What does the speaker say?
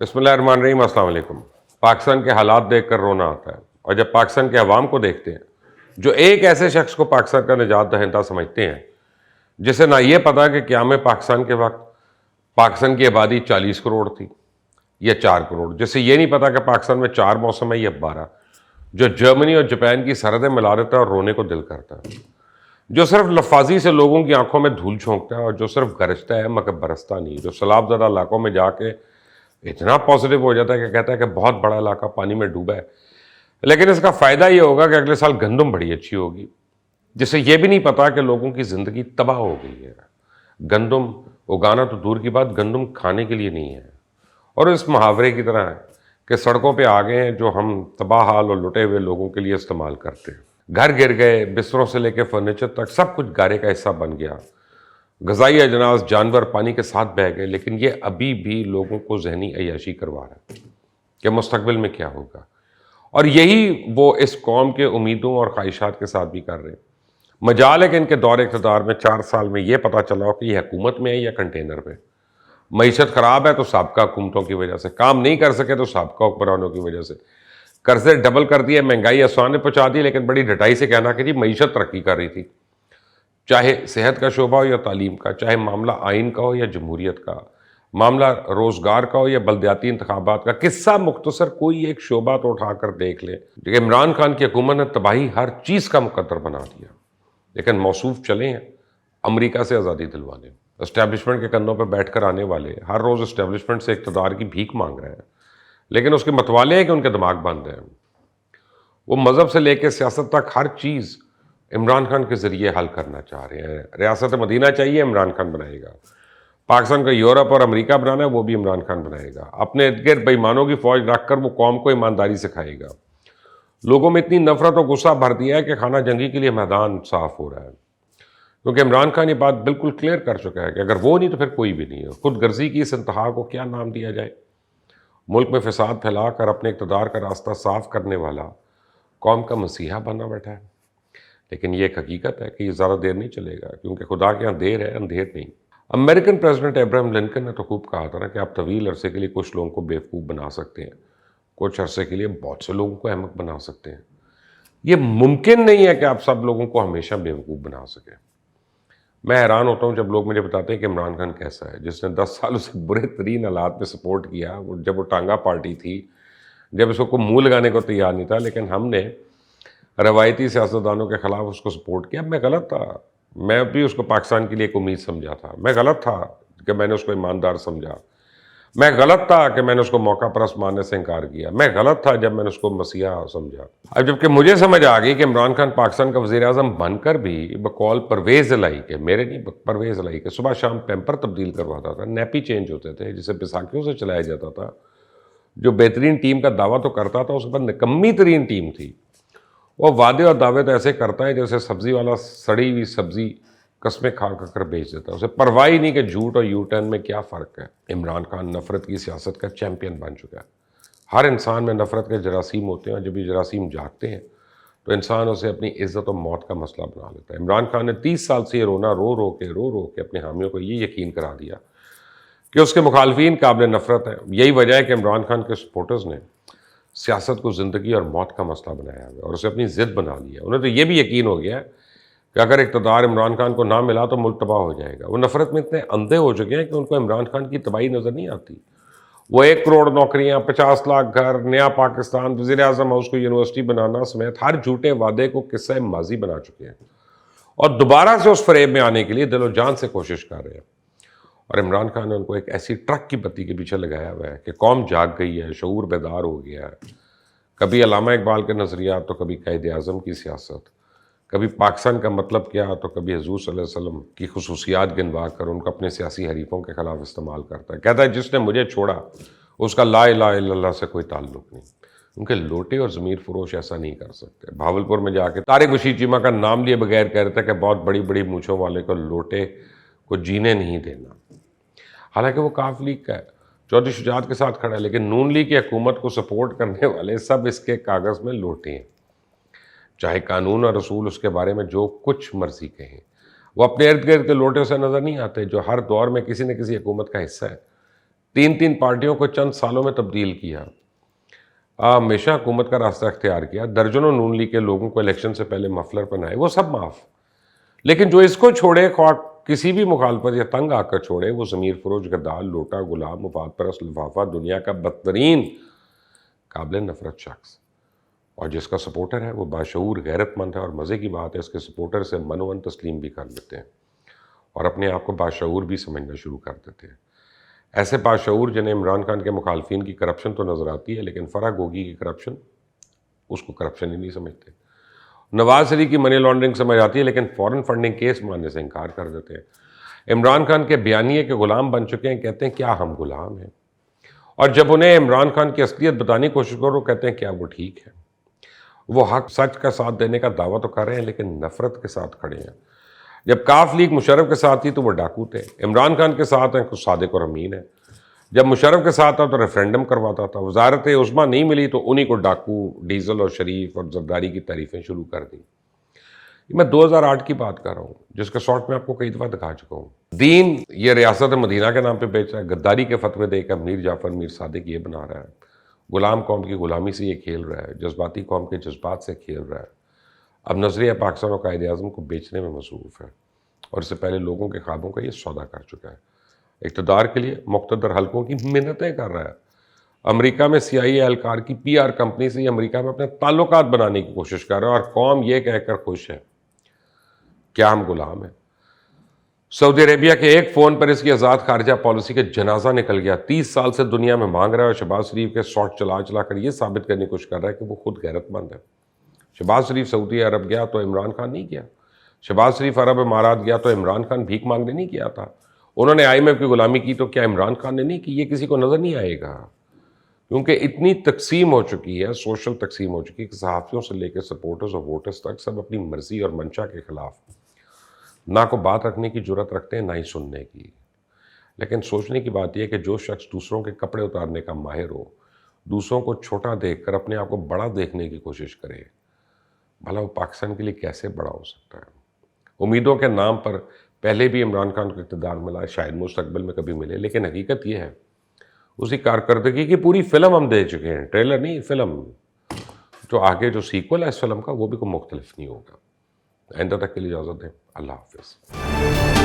بسم اللہ الرحمن الرحیم۔ السلام علیکم۔ پاکستان کے حالات دیکھ کر رونا آتا ہے، اور جب پاکستان کے عوام کو دیکھتے ہیں جو ایک ایسے شخص کو پاکستان کا نجات دہندہ سمجھتے ہیں جسے نہ یہ پتا کہ قیام پاکستان کے وقت پاکستان کی آبادی 40 کروڑ تھی یا 4 کروڑ، جسے یہ نہیں پتا کہ پاکستان میں 4 موسم ہے یا 12، جو جرمنی اور جاپان کی سرحدیں ملا دیتا ہے اور رونے کو دل کرتا ہے، جو صرف لفاظی سے لوگوں کی آنکھوں میں دھول جھونکتا ہے اور جو صرف گرجتا ہے مگر برستا نہیں، جو سیلاب زدہ علاقوں میں جا کے اتنا پازیٹیو ہو جاتا ہے کہ کہتا ہے کہ بہت بڑا علاقہ پانی میں ڈوبا ہے، لیکن اس کا فائدہ یہ ہوگا کہ اگلے سال گندم بڑی اچھی ہوگی، جسے یہ بھی نہیں پتا کہ لوگوں کی زندگی تباہ ہو گئی ہے۔ گندم اگانا تو دور کی بات، گندم کھانے کے لیے نہیں ہے، اور اس محاورے کی طرح ہے کہ سڑکوں پہ آگے ہیں جو ہم تباہ حال اور لٹے ہوئے لوگوں کے لیے استعمال کرتے ہیں۔ گھر گر گئے، بستروں سے لے کے فرنیچر تک سب کچھ گارے کا حصہ بن گیا، غذائی اجناس جانور پانی کے ساتھ بہہ گئے، لیکن یہ ابھی بھی لوگوں کو ذہنی عیاشی کروا رہا ہے کہ مستقبل میں کیا ہوگا، اور یہی وہ اس قوم کے امیدوں اور خواہشات کے ساتھ بھی کر رہے ہیں۔ مجال ہے کہ ان کے دور اقتدار میں 4 سال میں یہ پتہ چلا ہو کہ یہ حکومت میں ہے یا کنٹینر میں۔ معیشت خراب ہے تو سابقہ حکومتوں کی وجہ سے، کام نہیں کر سکے تو سابقہ حکمرانوں کی وجہ سے، قرضے ڈبل کر دیے، مہنگائی آسمان نے پہنچا دی، لیکن بڑی ڈٹائی سے کہنا کہ جی معیشت ترقی کر رہی تھی، چاہے صحت کا شعبہ ہو یا تعلیم کا، چاہے معاملہ آئین کا ہو یا جمہوریت کا، معاملہ روزگار کا ہو یا بلدیاتی انتخابات کا، قصہ مختصر کوئی ایک شعبہ تو اٹھا کر دیکھ لیں کہ عمران خان کی حکومت نے تباہی ہر چیز کا مقدر بنا دیا، لیکن موصوف چلے ہیں امریکہ سے آزادی دلوانے، اسٹیبلشمنٹ کے کندھوں پہ بیٹھ کر آنے والے ہر روز اسٹیبلشمنٹ سے اقتدار کی بھیک مانگ رہے ہیں، لیکن اس کے متوالے ہیں کہ ان کے دماغ بند ہیں۔ وہ مذہب سے لے کے سیاست تک ہر چیز عمران خان کے ذریعے حل کرنا چاہ رہے ہیں۔ ریاست مدینہ چاہیے، عمران خان بنائے گا۔ پاکستان کو یورپ اور امریکہ بنانا ہے، وہ بھی عمران خان بنائے گا۔ اپنے ارد گرد بے ایمانوں کی فوج رکھ کر وہ قوم کو ایمانداری سکھائے گا۔ لوگوں میں اتنی نفرت اور غصہ بھر دیا ہے کہ خانہ جنگی کے لیے میدان صاف ہو رہا ہے، کیونکہ عمران خان یہ بات بالکل کلیئر کر چکا ہے کہ اگر وہ نہیں تو پھر کوئی بھی نہیں ہے۔ خود غرضی کی اس انتہا کو کیا نام دیا جائے؟ ملک میں فساد پھیلا کر اپنے اقتدار کا راستہ صاف کرنے والا قوم کا مسیحا بنا بیٹھا ہے، لیکن یہ ایک حقیقت ہے کہ یہ زیادہ دیر نہیں چلے گا، کیونکہ خدا کے ہاں دیر ہے، اندھیر نہیں۔ امریکن پریزیڈنٹ ابراہم لنکن نے تو خوب کہا تھا نا کہ آپ طویل عرصے کے لیے کچھ لوگوں کو بیوقوف بنا سکتے ہیں، کچھ عرصے کے لیے بہت سے لوگوں کو احمق بنا سکتے ہیں۔ یہ ممکن نہیں ہے کہ آپ سب لوگوں کو ہمیشہ بیوقوف بنا سکیں۔ میں حیران ہوتا ہوں جب لوگ مجھے بتاتے ہیں کہ عمران خان کیسا ہے، جس نے 10 سالوں سے برے ترین حالات میں سپورٹ کیا، جب وہ ٹانگا پارٹی تھی، جب اس کو منہ لگانے کو تیار نہیں تھا، لیکن ہم نے روایتی سیاستدانوں کے خلاف اس کو سپورٹ کیا۔ میں غلط تھا، میں بھی اس کو پاکستان کے لیے ایک امید سمجھا تھا، میں غلط تھا کہ میں نے اس کو ایماندار سمجھا، میں غلط تھا کہ میں نے اس کو موقع پرست ماننے سے انکار کیا، میں غلط تھا جب میں نے اس کو مسیحا سمجھا۔ اب جبکہ مجھے سمجھ آ گئی کہ عمران خان پاکستان کا وزیر اعظم بن کر بھی بقول پرویز الہی کے، میرے نہیں، پرویز الہی کے، صبح شام پیمپر تبدیل کرواتا تھا، نیپی چینج ہوتے تھے جسے بیساکھیوں سے چلایا جاتا تھا، جو بہترین ٹیم کا دعویٰ تو کرتا تھا، اس کے بعد نکمی ترین ٹیم تھی۔ وہ وعدے اور دعوے تو ایسے کرتا ہے جیسے سبزی والا سڑی ہوئی سبزی قسمیں کھا کر بیچ دیتا ہے، اسے پرواہ ہی نہیں کہ جھوٹ اور یو ٹرن میں کیا فرق ہے۔ عمران خان نفرت کی سیاست کا چیمپئن بن چکا ہے۔ ہر انسان میں نفرت کے جراثیم ہوتے ہیں، اور جب یہ جراثیم جاگتے ہیں تو انسان اسے اپنی عزت و موت کا مسئلہ بنا لیتا ہے۔ عمران خان نے 30 سال سے یہ رونا رو رو کے اپنے حامیوں کو یہ یقین کرا دیا کہ اس کے مخالفین قابل نفرت ہیں۔ یہی وجہ ہے کہ عمران خان کے سپورٹرز نے سیاست کو زندگی اور موت کا مسئلہ بنایا ہے اور اسے اپنی ضد بنا لیا۔ انہیں تو یہ بھی یقین ہو گیا ہے کہ اگر اقتدار عمران خان کو نہ ملا تو ملک تباہ ہو جائے گا۔ وہ نفرت میں اتنے اندھے ہو چکے ہیں کہ ان کو عمران خان کی تباہی نظر نہیں آتی۔ وہ 1 کروڑ نوکریاں، 50 لاکھ گھر، نیا پاکستان، وزیر اعظم ہاؤس کو یونیورسٹی بنانا سمیت ہر جھوٹے وعدے کو قصہ ماضی بنا چکے ہیں، اور دوبارہ سے اس فریب میں آنے کے لیے دل و جان سے کوشش کر رہے ہیں۔ اور عمران خان نے ان کو ایک ایسی ٹرک کی بتی کے پیچھے لگایا ہوا ہے کہ قوم جاگ گئی ہے، شعور بیدار ہو گیا ہے۔ کبھی علامہ اقبال کے نظریات تو کبھی قائد اعظم کی سیاست، کبھی پاکستان کا مطلب کیا تو کبھی حضور صلی اللہ علیہ وسلم کی خصوصیات گنوا کر ان کو اپنے سیاسی حریفوں کے خلاف استعمال کرتا ہے۔ کہتا ہے جس نے مجھے چھوڑا اس کا لا الہ الا اللہ سے کوئی تعلق نہیں۔ ان کے لوٹے اور ضمیر فروش ایسا نہیں کر سکتے۔ بھاولپور میں جا کے طارق بشیر چیمہ کا نام لیے بغیر کہہ رہے تھے کہ بہت بڑی بڑی مونچھوں والے کو لوٹے کو جینے نہیں دینا، حالانکہ وہ کاف لیگ کا ہے، چودھری شجاعت کے ساتھ کھڑا ہے، لیکن نون لیگ کی حکومت کو سپورٹ کرنے والے سب اس کے کاغذ میں لوٹے ہیں، چاہے قانون اور رسول اس کے بارے میں جو کچھ مرضی کہیں۔ وہ اپنے ارد گرد کے لوٹے سے نظر نہیں آتے جو ہر دور میں کسی نہ کسی حکومت کا حصہ ہے۔ 3 پارٹیوں کو چند سالوں میں تبدیل کیا، ہمیشہ حکومت کا راستہ اختیار کیا، درجنوں نون لیگ کے لوگوں کو الیکشن سے پہلے مفلر پہنائے، وہ سب معاف۔ لیکن جو اس کو چھوڑے، خواہ کسی بھی مخالفت یا تنگ آ کر چھوڑے، وہ ضمیر فروش، غدار، لوٹا، غلام، مفاد پرست، لفافہ، دنیا کا بدترین قابل نفرت شخص، اور جس کا سپورٹر ہے وہ باشعور، غیرت مند ہے، اور مزے کی بات ہے اس کے سپورٹر سے من و ان تسلیم بھی کر لیتے ہیں اور اپنے آپ کو باشعور بھی سمجھنا شروع کر دیتے ہیں۔ ایسے باشعور جنہیں عمران خان کے مخالفین کی کرپشن تو نظر آتی ہے، لیکن فرح گوگی کی کرپشن، اس کو کرپشن ہی نہیں سمجھتے۔ نواز شریف کی منی لانڈرنگ سمجھ آتی ہے، لیکن فورن فنڈنگ کیس ماننے سے انکار کر دیتے ہیں۔ عمران خان کے بیانیے کے غلام بن چکے ہیں، کہتے ہیں کیا ہم غلام ہیں، اور جب انہیں عمران خان کی اصلیت بتانے کی کوشش کرو کہتے ہیں کیا وہ ٹھیک ہے۔ وہ حق سچ کا ساتھ دینے کا دعویٰ تو کر رہے ہیں، لیکن نفرت کے ساتھ کھڑے ہیں۔ جب کاف لیگ مشرف کے ساتھ تھی تو وہ ڈاکو تھے، عمران خان کے ساتھ ہیں تو صادق اور امین ہیں۔ جب مشرف کے ساتھ تھا تو ریفرینڈم کرواتا تھا، وزارت عظمیٰ نہیں ملی تو انہی کو ڈاکو، ڈیزل اور شریف اور زرداری کی تعریفیں شروع کر دیں۔ میں 2008 کی بات کر رہا ہوں، جس کا شارٹ میں آپ کو کئی دفعہ دکھا چکا ہوں۔ دین یہ ریاست مدینہ کے نام پہ بیچ رہا ہے، غداری کے فتوے دے کر میر جعفر، میر صادق یہ بنا رہا ہے، غلام قوم کی غلامی سے یہ کھیل رہا ہے، جذباتی قوم کے جذبات سے کھیل رہا ہے، اب نظریہ پاکستان اور قائد اعظم کو بیچنے میں مصروف ہے، اور اس سے پہلے لوگوں کے خوابوں کا یہ سودا کر چکا ہے۔ اقتدار کے لیے مقتدر حلقوں کی منتیں کر رہا ہے۔ امریکہ میں CIA اہلکار کی PR کمپنی سے یہ امریکہ میں اپنے تعلقات بنانے کی کوشش کر رہا ہے، اور قوم یہ کہہ کر خوش ہے کیا ہم غلام ہیں۔ سعودی عربیہ کے ایک فون پر اس کی آزاد خارجہ پالیسی کا جنازہ نکل گیا۔ 30 سال سے دنیا میں مانگ رہا ہے، اور شہباز شریف کے شاٹ چلا چلا کر یہ ثابت کرنے کی کوشش کر رہا ہے کہ وہ خود غیرت مند ہے۔ شہباز شریف سعودی عرب گیا تو عمران خان نہیں گیا، شہباز شریف عرب امارات گیا تو عمران خان بھیک مانگنے نہیں گیا تھا، انہوں نے IMF کی غلامی کی تو کیا عمران خان نے نہیں کی؟ یہ کسی کو نظر نہیں آئے گا، کیونکہ اتنی تقسیم ہو چکی ہے، سوشل تقسیم ہو چکی ہے کہ صحافیوں سے لے کے سپورٹرز اور ووٹرز تک سب اپنی مرضی اور منشا کے خلاف نہ کو بات رکھنے کی جرات رکھتے ہیں، نہ ہی سننے کی۔ لیکن سوچنے کی بات یہ ہے کہ جو شخص دوسروں کے کپڑے اتارنے کا ماہر ہو، دوسروں کو چھوٹا دیکھ کر اپنے آپ کو بڑا دیکھنے کی کوشش کرے، بھلا وہ پاکستان کے لیے کیسے بڑا ہو سکتا ہے؟ امیدوں کے نام پر پہلے بھی عمران خان کو اقتدار ملا، شاید مستقبل میں کبھی ملے، لیکن حقیقت یہ ہے اسی کارکردگی کی پوری فلم ہم دے چکے ہیں، ٹریلر نہیں، فلم۔ جو آگے جو سیکول ہے اس فلم کا وہ بھی کوئی مختلف نہیں ہوگا۔ آئندہ تک کے لیے اجازت دیں، اللہ حافظ۔